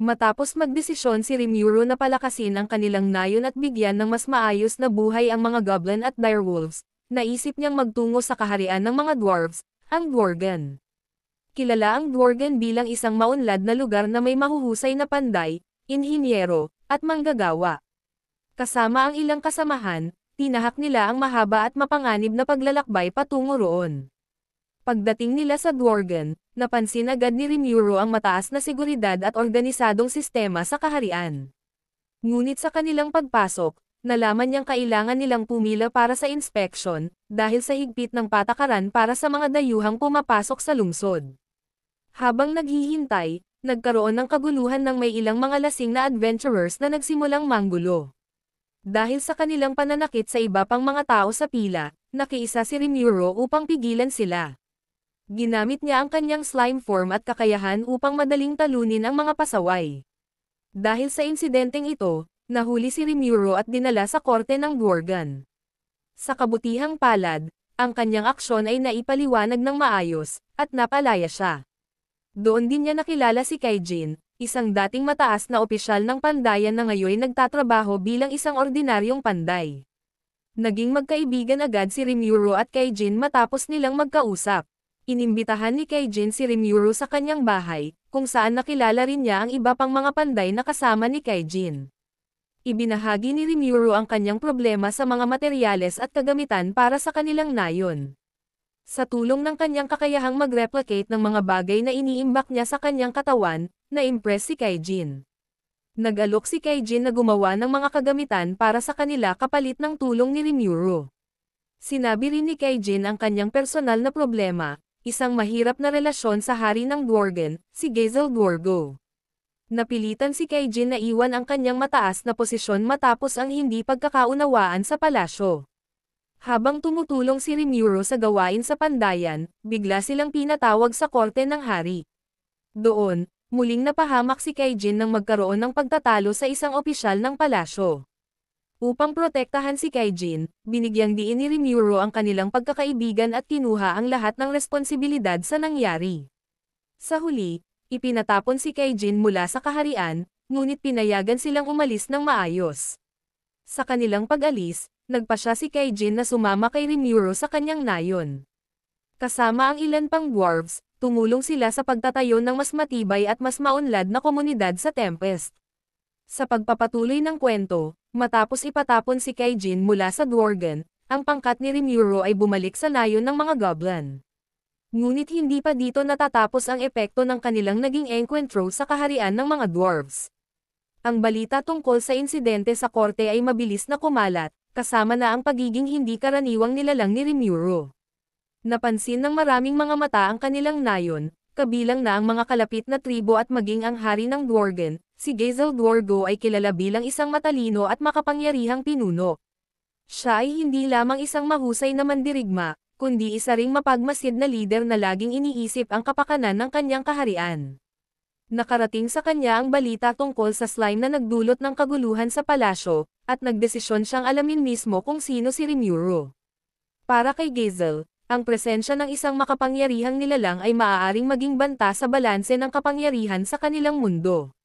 Matapos magdesisyon si Rimuru na palakasin ang kanilang nayon at bigyan ng mas maayos na buhay ang mga goblin at direwolves, naisip niyang magtungo sa kaharian ng mga dwarves, ang Dworgen. Kilala ang Dworgen bilang isang maunlad na lugar na may mahuhusay na panday, inhinyero, at manggagawa. Kasama ang ilang kasamahan, tinahak nila ang mahaba at mapanganib na paglalakbay patungo roon. Pagdating nila sa Dworgen, napansin agad ni Rimuru ang mataas na seguridad at organisadong sistema sa kaharian. Ngunit sa kanilang pagpasok, nalaman niyang kailangan nilang pumila para sa inspeksyon, dahil sa higpit ng patakaran para sa mga dayuhang pumapasok sa lungsod. Habang naghihintay, nagkaroon ng kaguluhan ng may ilang mga lasing na adventurers na nagsimulang manggulo. Dahil sa kanilang pananakit sa iba pang mga tao sa pila, nakiisa si Rimuru upang pigilan sila. Ginamit niya ang kanyang slime form at kakayahan upang madaling talunin ang mga pasaway. Dahil sa insidenteng ito, nahuli si Rimuru at dinala sa korte ng Dworgen. Sa kabutihang palad, ang kanyang aksyon ay naipaliwanag ng maayos, at napalaya siya. Doon din niya nakilala si Kaijin, isang dating mataas na opisyal ng pandayan na ngayon nagtatrabaho bilang isang ordinaryong panday. Naging magkaibigan agad si Rimuru at Kaijin matapos nilang magkausap. Inimbitahan ni Kaijin si Rimuru sa kanyang bahay, kung saan nakilala rin niya ang iba pang mga panday na kasama ni Kaijin. Ibinahagi ni Rimuru ang kanyang problema sa mga materyales at kagamitan para sa kanilang nayon. Sa tulong ng kanyang kakayahang mag-replicate ng mga bagay na iniimbak niya sa kanyang katawan, na-impress si Kaijin. Nag-alok si Kaijin na gumawa ng mga kagamitan para sa kanila kapalit ng tulong ni Rimuru. Sinabi rin ni Kaijin ang kanyang personal na problema, isang mahirap na relasyon sa hari ng Dworgen, si Gazel Dworgo. Napilitan si Kaijin na iwan ang kanyang mataas na posisyon matapos ang hindi pagkakaunawaan sa palasyo. Habang tumutulong si Rimuru sa gawain sa pandayan, bigla silang pinatawag sa korte ng hari. Doon, muling napahamak si Kaijin nang magkaroon ng pagtatalo sa isang opisyal ng palasyo. Upang protektahan si Kaijin, binigyang diin ni Rimuru ang kanilang pagkakaibigan at kinuha ang lahat ng responsibilidad sa nangyari. Sa huli, ipinatapon si Kaijin mula sa kaharian, ngunit pinayagan silang umalis ng maayos. Sa kanilang pag-alis, nagpasya si Kaijin na sumama kay Rimuru sa kanyang nayon. Kasama ang ilan pang dwarves, tumulong sila sa pagtatayo ng mas matibay at mas maunlad na komunidad sa Tempest. Sa pagpapatuloy ng kwento, matapos ipatapon si Kaijin mula sa Dworgen, ang pangkat ni Rimuru ay bumalik sa nayon ng mga goblin. Ngunit hindi pa dito natatapos ang epekto ng kanilang naging encuentro sa kaharian ng mga dwarves. Ang balita tungkol sa insidente sa korte ay mabilis na kumalat, kasama na ang pagiging hindi karaniwang nilalang ni Rimuru. Napansin ng maraming mga mata ang kanilang nayon, kabilang na ang mga kalapit na tribo at maging ang hari ng Dworgen, si Gazel Dworgo ay kilala bilang isang matalino at makapangyarihang pinuno. Siya ay hindi lamang isang mahusay na mandirigma, kundi isa ring mapagmasid na lider na laging iniisip ang kapakanan ng kanyang kaharian. Nakarating sa kanya ang balita tungkol sa slime na nagdulot ng kaguluhan sa palasyo, at nagdesisyon siyang alamin mismo kung sino si Rimuru. Para kay Gazel, ang presensya ng isang makapangyarihang nilalang ay maaaring maging banta sa balanse ng kapangyarihan sa kanilang mundo.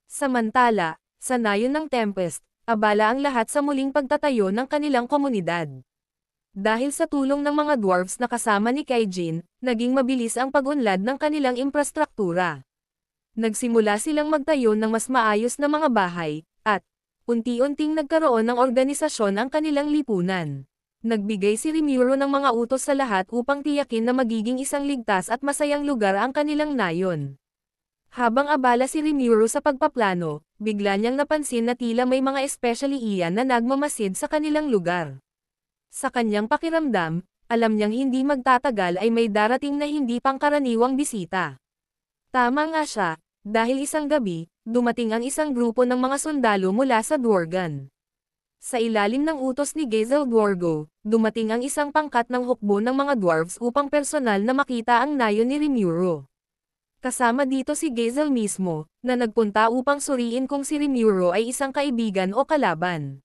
Samantala, sa nayon ng Tempest, abala ang lahat sa muling pagtatayo ng kanilang komunidad. Dahil sa tulong ng mga dwarves na kasama ni Kaijin, naging mabilis ang pag-unlad ng kanilang infrastruktura. Nagsimula silang magtayo ng mas maayos na mga bahay, at unti-unting nagkaroon ng organisasyon ang kanilang lipunan. Nagbigay si Rimuru ng mga utos sa lahat upang tiyakin na magiging isang ligtas at masayang lugar ang kanilang nayon. Habang abala si Rimuru sa pagpaplano, bigla niyang napansin na tila may mga especially iyan na nagmamasid sa kanilang lugar. Sa kanyang pakiramdam, alam niyang hindi magtatagal ay may darating na hindi pangkaraniwang bisita. Tama nga siya, dahil isang gabi, dumating ang isang grupo ng mga sundalo mula sa Dworgen. Sa ilalim ng utos ni Gazel Dworgo, dumating ang isang pangkat ng hukbo ng mga dwarves upang personal na makita ang nayon ni Rimuru. Kasama dito si Gazel mismo, na nagpunta upang suriin kung si Rimuru ay isang kaibigan o kalaban.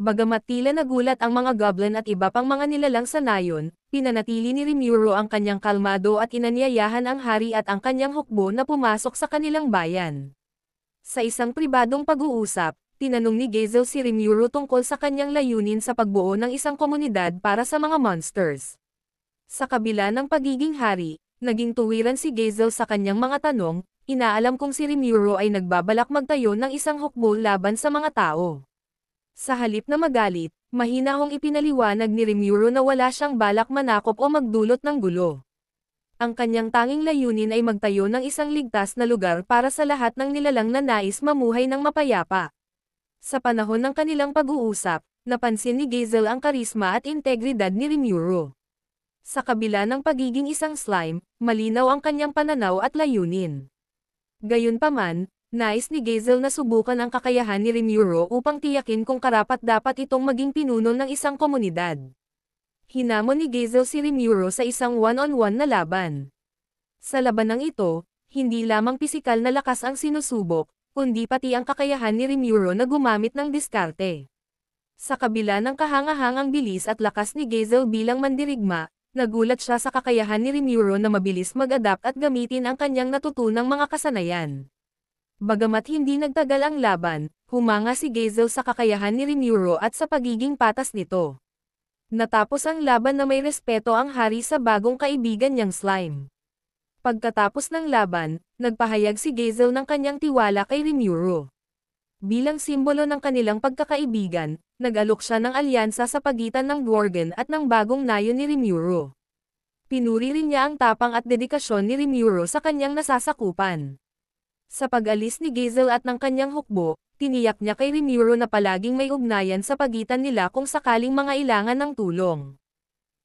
Bagamat tila nagulat ang mga goblin at iba pang mga nilalang sa nayon, pinanatili ni Rimuru ang kanyang kalmado at inanyayahan ang hari at ang kanyang hukbo na pumasok sa kanilang bayan. Sa isang pribadong pag-uusap, tinanong ni Gazel si Rimuru tungkol sa kanyang layunin sa pagbuo ng isang komunidad para sa mga monsters. Sa kabila ng pagiging hari, naging tuwiran si Gazel sa kanyang mga tanong, inaalam kong si Rimuru ay nagbabalak magtayo ng isang hukbo laban sa mga tao. Sa halip na magalit, mahinahong ipinaliwanag ni Rimuru na wala siyang balak manakop o magdulot ng gulo. Ang kanyang tanging layunin ay magtayo ng isang ligtas na lugar para sa lahat ng nilalang na nais mamuhay ng mapayapa. Sa panahon ng kanilang pag-uusap, napansin ni Gazel ang karisma at integridad ni Rimuru. Sa kabila ng pagiging isang slime, malinaw ang kanyang pananaw at layunin. Gayunpaman, nais ni Gazel na subukan ang kakayahan ni Rimuru upang tiyakin kung karapat-dapat itong maging pinuno ng isang komunidad. Hinamon ni Gazel si Rimuru sa isang one-on-one na laban. Sa labanang ito, hindi lamang pisikal na lakas ang sinusubok, kundi pati ang kakayahan ni Rimuru na gumamit ng diskarte. Sa kabila ng kahangahangang bilis at lakas ni Gazel bilang mandirigma, nagulat siya sa kakayahan ni Rimuru na mabilis mag-adapt at gamitin ang kanyang natutunang mga kasanayan. Bagamat hindi nagtagal ang laban, humanga si Gazel sa kakayahan ni Rimuru at sa pagiging patas nito. Natapos ang laban na may respeto ang hari sa bagong kaibigan niyang slime. Pagkatapos ng laban, nagpahayag si Gazel ng kanyang tiwala kay Rimuru. Bilang simbolo ng kanilang pagkakaibigan, nag-alok siya ng alyansa sa pagitan ng Dworgen at ng bagong nayo ni Rimuru. Pinuri rin niya ang tapang at dedikasyon ni Rimuru sa kanyang nasasakupan. Sa pag-alis ni Gazel at ng kanyang hukbo, tiniyak niya kay Rimuru na palaging may ugnayan sa pagitan nila kung sakaling mangailangan ng tulong.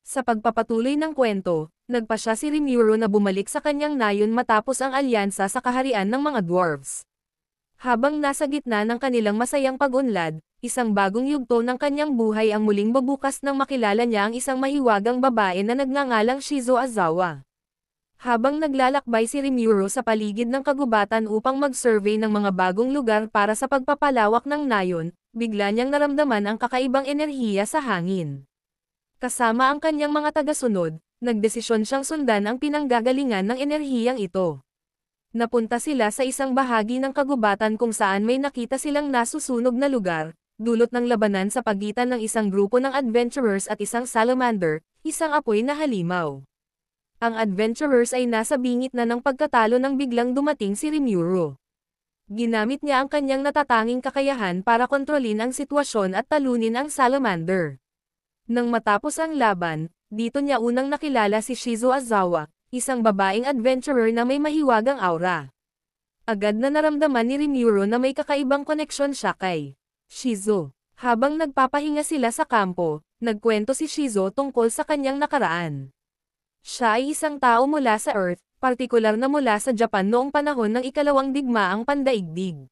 Sa pagpapatuloy ng kwento, nagpasya si Rimuru na bumalik sa kanyang nayon matapos ang alyansa sa kaharian ng mga dwarves. Habang nasa gitna ng kanilang masayang pag-unlad, isang bagong yugto ng kanyang buhay ang muling babukas nang makilala niya ang isang mahiwagang babae na nagngangalang Shizo Azawa. Habang naglalakbay si Rimuru sa paligid ng kagubatan upang mag-survey ng mga bagong lugar para sa pagpapalawak ng nayon, bigla niyang naramdaman ang kakaibang enerhiya sa hangin. Kasama ang kanyang mga tagasunod, nagdesisyon siyang sundan ang pinanggagalingan ng enerhiyang ito. Napunta sila sa isang bahagi ng kagubatan kung saan may nakita silang nasusunog na lugar, dulot ng labanan sa pagitan ng isang grupo ng adventurers at isang salamander, isang apoy na halimaw. Ang adventurers ay nasa bingit na ng pagkatalo nang biglang dumating si Rimuru. Ginamit niya ang kanyang natatanging kakayahan para kontrolin ang sitwasyon at talunin ang salamander. Nang matapos ang laban, dito niya unang nakilala si Shizo Azawa, isang babaeng adventurer na may mahiwagang aura. Agad na naramdaman ni Rimuru na may kakaibang koneksyon siya kay Shizo. Habang nagpapahinga sila sa kampo, nagkwento si Shizo tungkol sa kanyang nakaraan. Siya ay isang tao mula sa Earth, partikular na mula sa Japan noong panahon ng ikalawang digmaang pandaigdig.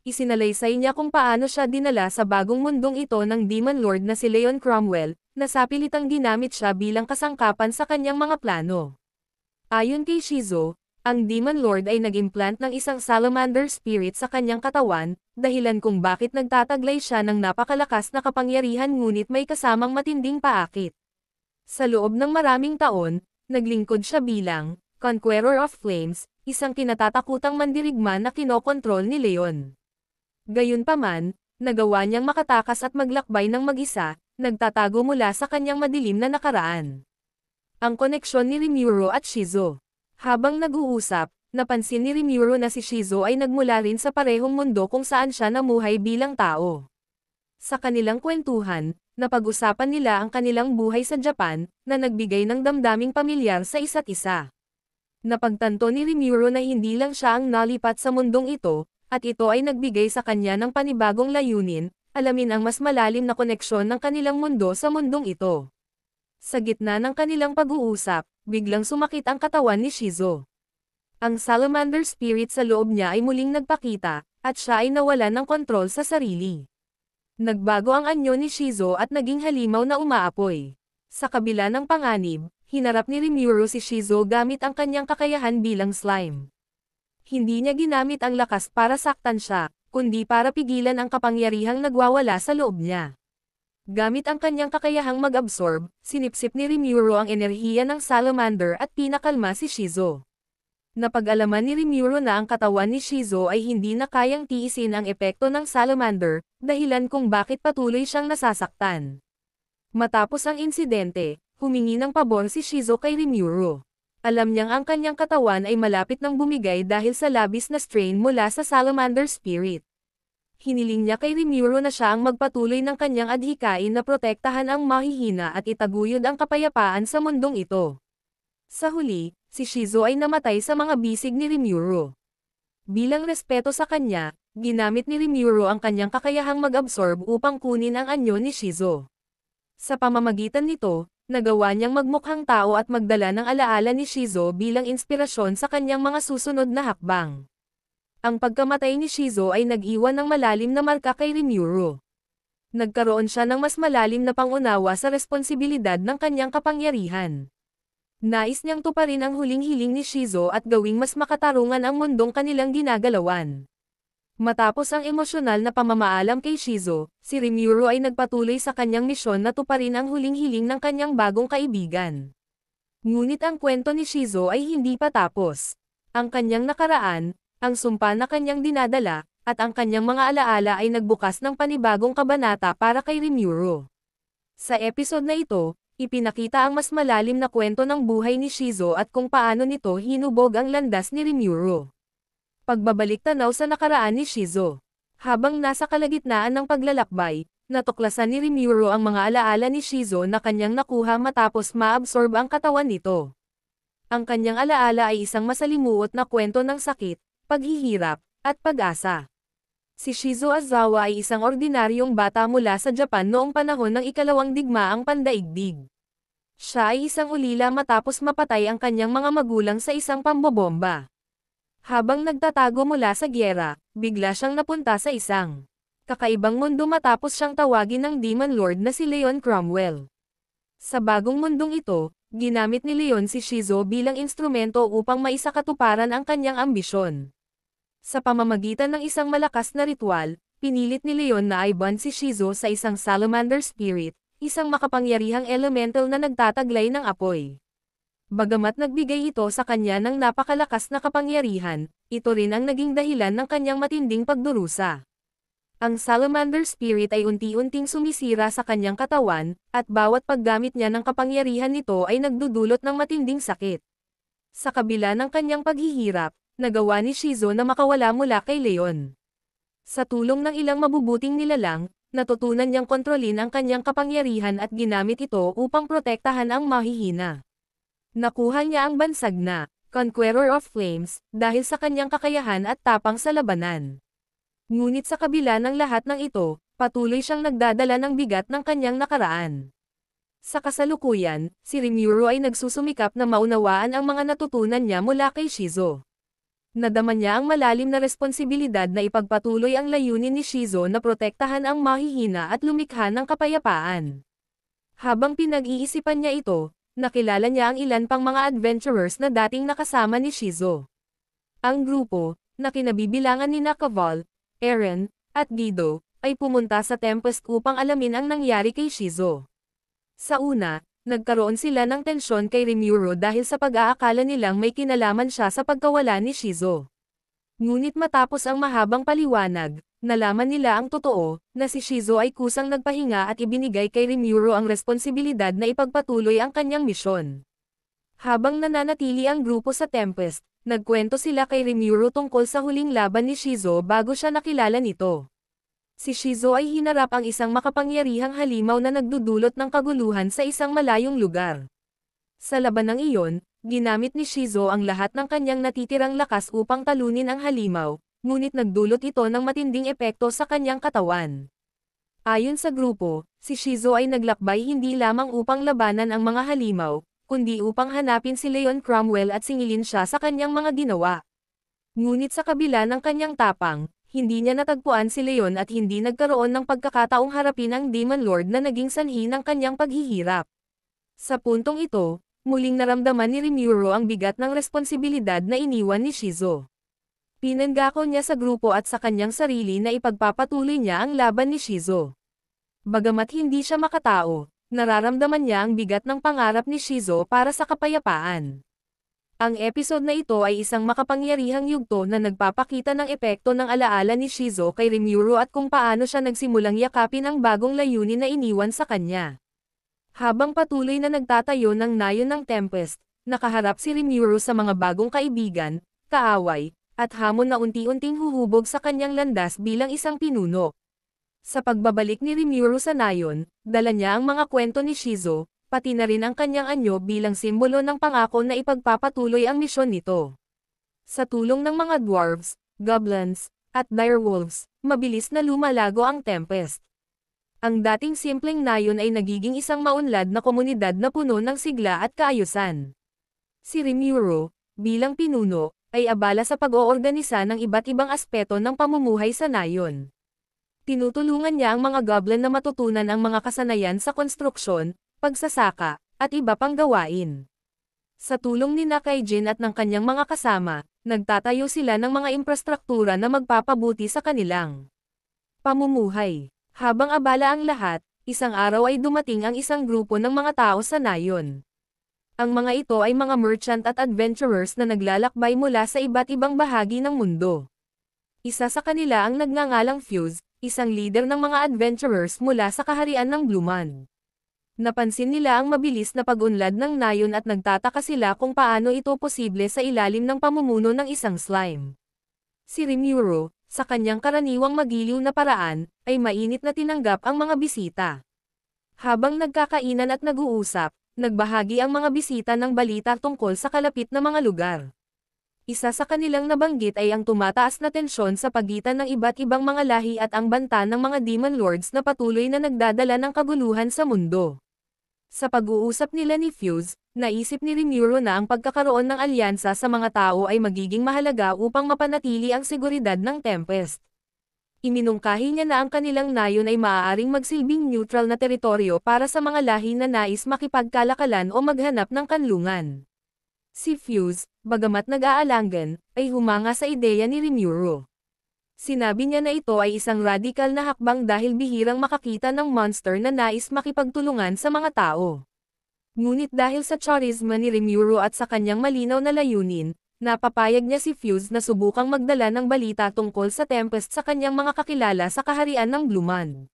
Isinalaysay niya kung paano siya dinala sa bagong mundong ito ng Demon Lord na si Leon Cromwell, na sapilitang ginamit siya bilang kasangkapan sa kanyang mga plano. Ayon kay Shizo, ang Demon Lord ay nag-implant ng isang salamander spirit sa kanyang katawan, dahilan kung bakit nagtataglay siya ng napakalakas na kapangyarihan ngunit may kasamang matinding paakit. Sa loob ng maraming taon, naglingkod siya bilang Conqueror of Flames, isang kinatatakutang mandirigma na kinokontrol ni Leon. Gayunpaman, nagawa niyang makatakas at maglakbay ng mag-isa, nagtatago mula sa kanyang madilim na nakaraan. Ang koneksyon ni Rimuru at Shizo. Habang nag-uusap, napansin ni Rimuru na si Shizo ay nagmula rin sa parehong mundo kung saan siya namuhay bilang tao. Sa kanilang kwentuhan, napag-usapan nila ang kanilang buhay sa Japan, na nagbigay ng damdaming pamilyar sa isa't isa. Napagtanto ni Rimuru na hindi lang siya ang nalipat sa mundong ito, at ito ay nagbigay sa kanya ng panibagong layunin, alamin ang mas malalim na koneksyon ng kanilang mundo sa mundong ito. Sa gitna ng kanilang pag-uusap, biglang sumakit ang katawan ni Shizo. Ang salamander spirit sa loob niya ay muling nagpakita, at siya ay nawalan ng kontrol sa sarili. Nagbago ang anyo ni Shizo at naging halimaw na umaapoy. Sa kabila ng panganib, hinarap ni Rimuru si Shizo gamit ang kanyang kakayahan bilang slime. Hindi niya ginamit ang lakas para saktan siya, kundi para pigilan ang kapangyarihang nagwawala sa loob niya. Gamit ang kanyang kakayahang mag-absorb, sinipsip ni Rimuru ang enerhiya ng salamander at pinakalma si Shizo. Napag-alaman ni Rimuru na ang katawan ni Shizo ay hindi na kayang tiisin ang epekto ng salamander, dahilan kung bakit patuloy siyang nasasaktan. Matapos ang insidente, humingi ng pabor si Shizo kay Rimuru. Alam niyang ang kanyang katawan ay malapit nang bumigay dahil sa labis na strain mula sa salamander spirit. Hiniling niya kay Rimuru na siya ang magpatuloy ng kanyang adhikain na protektahan ang mahihina at itaguyod ang kapayapaan sa mundong ito. Sa huli, si Shizo ay namatay sa mga bisig ni Rimuru. Bilang respeto sa kanya, ginamit ni Rimuru ang kanyang kakayahang mag-absorb upang kunin ang anyo ni Shizo. Sa pamamagitan nito, nagawa niyang magmukhang tao at magdala ng alaala ni Shizo bilang inspirasyon sa kanyang mga susunod na hakbang. Ang pagkamatay ni Shizo ay nag-iwan ng malalim na marka kay Rimuru. Nagkaroon siya ng mas malalim na pangunawa sa responsibilidad ng kanyang kapangyarihan. Nais niyang tuparin ang huling hiling ni Shizo at gawing mas makatarungan ang mundong kanilang ginagalawan. Matapos ang emosyonal na pamamaalam kay Shizo, si Rimuru ay nagpatuloy sa kanyang misyon na tuparin ang huling hiling ng kanyang bagong kaibigan. Ngunit ang kwento ni Shizo ay hindi pa tapos. Ang kanyang nakaraan, ang sumpa na kanyang dinadala, at ang kanyang mga alaala ay nagbukas ng panibagong kabanata para kay Rimuru. Sa episode na ito, ipinakita ang mas malalim na kwento ng buhay ni Shizo at kung paano nito hinubog ang landas ni Rimuru. Pagbabalik tanaw sa nakaraan ni Shizo. Habang nasa kalagitnaan ng paglalakbay, natuklasan ni Rimuru ang mga alaala ni Shizo na kanyang nakuha matapos maabsorb ang katawan nito. Ang kanyang alaala ay isang masalimuot na kwento ng sakit, paghihirap, at pag-asa. Si Shizo Azawa ay isang ordinaryong bata mula sa Japan noong panahon ng ikalawang digmaang pandaigdig. Siya ay isang ulila matapos mapatay ang kanyang mga magulang sa isang pambobomba. Habang nagtatago mula sa gyera, bigla siyang napunta sa isang kakaibang mundo matapos siyang tawagin ng Demon Lord na si Leon Cromwell. Sa bagong mundong ito, ginamit ni Leon si Shizo bilang instrumento upang maisakatuparan ang kanyang ambisyon. Sa pamamagitan ng isang malakas na ritual, pinilit ni Leon na i-bond si Shizo sa isang salamander spirit, isang makapangyarihang elemental na nagtataglay ng apoy. Bagamat nagbigay ito sa kanya ng napakalakas na kapangyarihan, ito rin ang naging dahilan ng kanyang matinding pagdurusa. Ang salamander spirit ay unti-unting sumisira sa kanyang katawan, at bawat paggamit niya ng kapangyarihan nito ay nagdudulot ng matinding sakit. Sa kabila ng kanyang paghihirap, nagawa ni Shizo na makawala mula kay Leon. Sa tulong ng ilang mabubuting nilalang, natutunan niyang kontrolin ang kanyang kapangyarihan at ginamit ito upang protektahan ang mahihina. Nakuha niya ang bansag na Conqueror of Flames dahil sa kanyang kakayahan at tapang sa labanan. Ngunit sa kabila ng lahat ng ito, patuloy siyang nagdadala ng bigat ng kanyang nakaraan. Sa kasalukuyan, si Rimuru ay nagsusumikap na maunawaan ang mga natutunan niya mula kay Shizo. Nadama niya ang malalim na responsibilidad na ipagpatuloy ang layunin ni Shizo na protektahan ang mahihina at lumikha ng kapayapaan. Habang pinag-iisipan niya ito, nakilala niya ang ilan pang mga adventurers na dating nakasama ni Shizo. Ang grupo, na kinabibilangan ni Nakaval, Eren, at Guido, ay pumunta sa Tempest upang alamin ang nangyari kay Shizo. Sa una, nagkaroon sila ng tensyon kay Rimuru dahil sa pag-aakala nilang may kinalaman siya sa pagkawala ni Shizo. Ngunit matapos ang mahabang paliwanag, nalaman nila ang totoo, na si Shizo ay kusang nagpahinga at ibinigay kay Rimuru ang responsibilidad na ipagpatuloy ang kanyang misyon. Habang nananatili ang grupo sa Tempest, nagkwento sila kay Rimuru tungkol sa huling laban ni Shizo bago siya nakilala nito. Si Shizo ay hinarap ang isang makapangyarihang halimaw na nagdudulot ng kaguluhan sa isang malayong lugar. Sa labanang iyon, ginamit ni Shizo ang lahat ng kanyang natitirang lakas upang talunin ang halimaw, ngunit nagdulot ito ng matinding epekto sa kanyang katawan. Ayon sa grupo, si Shizo ay naglakbay hindi lamang upang labanan ang mga halimaw, kundi upang hanapin si Leon Cromwell at singilin siya sa kanyang mga ginawa. Ngunit sa kabila ng kanyang tapang, hindi niya natagpuan si Leon at hindi nagkaroon ng pagkakataong harapin ang Demon Lord na naging sanhi ng kanyang paghihirap. Sa puntong ito, muling naramdaman ni Rimuru ang bigat ng responsibilidad na iniwan ni Shizo. Pinanggako niya sa grupo at sa kanyang sarili na ipagpapatuloy niya ang laban ni Shizo. Bagamat hindi siya makatao, nararamdaman niya ang bigat ng pangarap ni Shizo para sa kapayapaan. Ang episode na ito ay isang makapangyarihang yugto na nagpapakita ng epekto ng alaala ni Shizo kay Rimuru at kung paano siya nagsimulang yakapin ang bagong layunin na iniwan sa kanya. Habang patuloy na nagtatayo ng nayon ng Tempest, nakaharap si Rimuru sa mga bagong kaibigan, kaaway, at hamon na unti-unting huhubog sa kanyang landas bilang isang pinuno. Sa pagbabalik ni Rimuru sa nayon, dala niya ang mga kwento ni Shizo, pati na rin ang kanyang anyo bilang simbolo ng pangako na ipagpapatuloy ang misyon nito. Sa tulong ng mga dwarves, goblins, at direwolves, mabilis na lumalago ang Tempest. Ang dating simpleng nayon ay nagiging isang maunlad na komunidad na puno ng sigla at kaayusan. Si Rimuru, bilang pinuno, ay abala sa pag-oorganisa ng iba't ibang aspeto ng pamumuhay sa nayon. Tinutulungan niya ang mga goblin na matutunan ang mga kasanayan sa konstruksyon, pagsasaka, at iba pang gawain. Sa tulong ni Nakaijin at ng kanyang mga kasama, nagtatayo sila ng mga infrastruktura na magpapabuti sa kanilang pamumuhay. Habang abala ang lahat, isang araw ay dumating ang isang grupo ng mga tao sa nayon. Ang mga ito ay mga merchant at adventurers na naglalakbay mula sa iba't ibang bahagi ng mundo. Isa sa kanila ang nagngangalang Fuse, isang leader ng mga adventurers mula sa kaharian ng Bluman. Napansin nila ang mabilis na pag-unlad ng nayon at nagtataka sila kung paano ito posible sa ilalim ng pamumuno ng isang slime. Si Rimuru, sa kanyang karaniwang magiliw na paraan, ay mainit na tinanggap ang mga bisita. Habang nagkakainan at nag-uusap, nagbahagi ang mga bisita ng balita tungkol sa kalapit na mga lugar. Isa sa kanilang nabanggit ay ang tumataas na tensyon sa pagitan ng iba't ibang mga lahi at ang banta ng mga demon lords na patuloy na nagdadala ng kaguluhan sa mundo. Sa pag-uusap nila ni Fuse, naisip ni Rimuru na ang pagkakaroon ng alyansa sa mga tao ay magiging mahalaga upang mapanatili ang seguridad ng Tempest. Iminungkahi niya na ang kanilang nayon ay maaaring magsilbing neutral na teritoryo para sa mga lahi na nais makipagkalakalan o maghanap ng kanlungan. Si Fuse, bagamat nag-aalangan, ay humanga sa ideya ni Rimuru. Sinabi niya na ito ay isang radikal na hakbang dahil bihirang makakita ng monster na nais makipagtulungan sa mga tao. Ngunit dahil sa charisma ni Rimuru at sa kanyang malinaw na layunin, napapayag niya si Fuse na subukang magdala ng balita tungkol sa Tempest sa kanyang mga kakilala sa kaharian ng Bluman.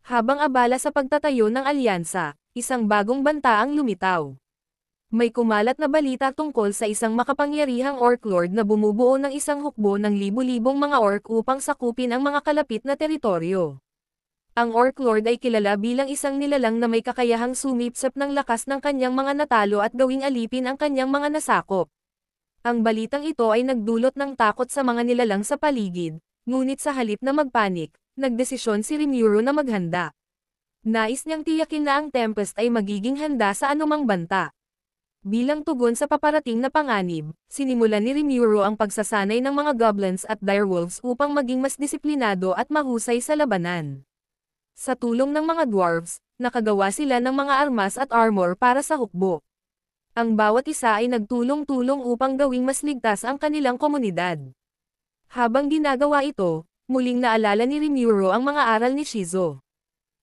Habang abala sa pagtatayo ng alyansa, isang bagong banta ang lumitaw. May kumalat na balita tungkol sa isang makapangyarihang orc lord na bumubuo ng isang hukbo ng libu-libong mga orc upang sakupin ang mga kalapit na teritoryo. Ang orc lord ay kilala bilang isang nilalang na may kakayahang sumipsip ng lakas ng kanyang mga natalo at gawing alipin ang kanyang mga nasakop. Ang balitang ito ay nagdulot ng takot sa mga nilalang sa paligid, ngunit sa halip na magpanik, nagdesisyon si Rimuru na maghanda. Nais niyang tiyakin na ang Tempest ay magiging handa sa anumang banta. Bilang tugon sa paparating na panganib, sinimulan ni Rimuru ang pagsasanay ng mga goblins at direwolves upang maging mas disiplinado at mahusay sa labanan. Sa tulong ng mga dwarves, nakagawa sila ng mga armas at armor para sa hukbo. Ang bawat isa ay nagtulong-tulong upang gawing mas ligtas ang kanilang komunidad. Habang ginagawa ito, muling naalala ni Rimuru ang mga aral ni Shizo.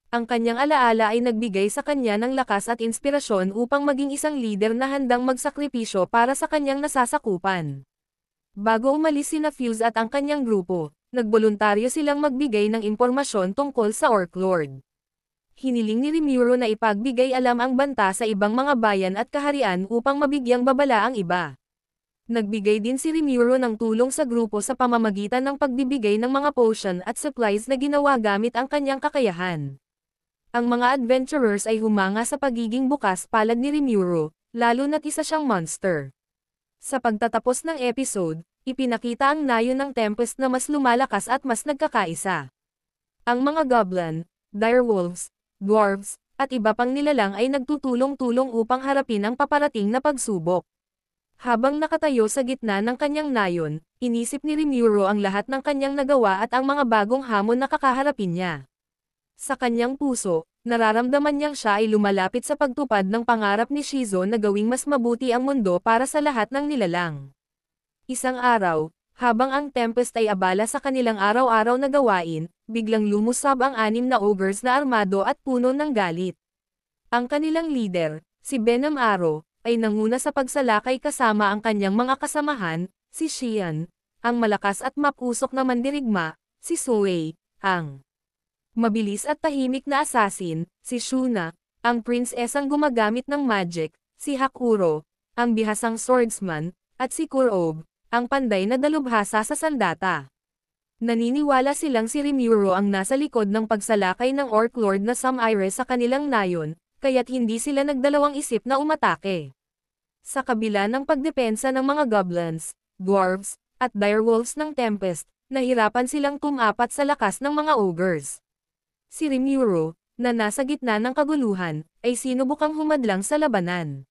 Ang kanyang alaala ay nagbigay sa kanya ng lakas at inspirasyon upang maging isang leader na handang magsakripisyo para sa kanyang nasasakupan. Bago umalis sina Fuse at ang kanyang grupo, nagboluntaryo silang magbigay ng impormasyon tungkol sa Orc Lord. Hiniling ni Rimuru na ipagbigay alam ang banta sa ibang mga bayan at kaharian upang mabigyang babala ang iba. Nagbigay din si Rimuru ng tulong sa grupo sa pamamagitan ng pagbibigay ng mga potion at supplies na ginawa gamit ang kanyang kakayahan. Ang mga adventurers ay humanga sa pagiging bukas palad ni Rimuru, lalo na't isa siyang monster. Sa pagtatapos ng episode, ipinakita ang nayon ng Tempest na mas lumalakas at mas nagkakaisa. Ang mga goblin, direwolves, dwarves, at iba pang nilalang ay nagtutulong-tulong upang harapin ang paparating na pagsubok. Habang nakatayo sa gitna ng kanyang nayon, inisip ni Rimuru ang lahat ng kanyang nagawa at ang mga bagong hamon na kakaharapin niya. Sa kanyang puso, nararamdaman niyang siya ay lumalapit sa pagtupad ng pangarap ni Shizo na gawing mas mabuti ang mundo para sa lahat ng nilalang. Isang araw, habang ang Tempest ay abala sa kanilang araw-araw na gawain, biglang lumusab ang 6 na ogres na armado at puno ng galit. Ang kanilang leader, si Venom Arrow, ay nanguna sa pagsalakay kasama ang kanyang mga kasamahan, si Xian, ang malakas at mapusok na mandirigma, si Zoe, ang mabilis at tahimik na assassin, si Shuna, ang prinsesang gumagamit ng magic, si Hakuro, ang bihasang swordsman, at si Kurob, ang panday na dalubhasa sa sandata. Naniniwala silang si Rimuro ang nasa likod ng pagsalakay ng Orc Lord na Samire sa kanilang nayon, kaya't hindi sila nagdalawang isip na umatake. Sa kabila ng pagdepensa ng mga goblins, dwarves, at direwolves ng Tempest, nahirapan silang tumapat sa lakas ng mga ogres. Si Rimuro, na nasa gitna ng kaguluhan, ay sinubukang humadlang sa labanan.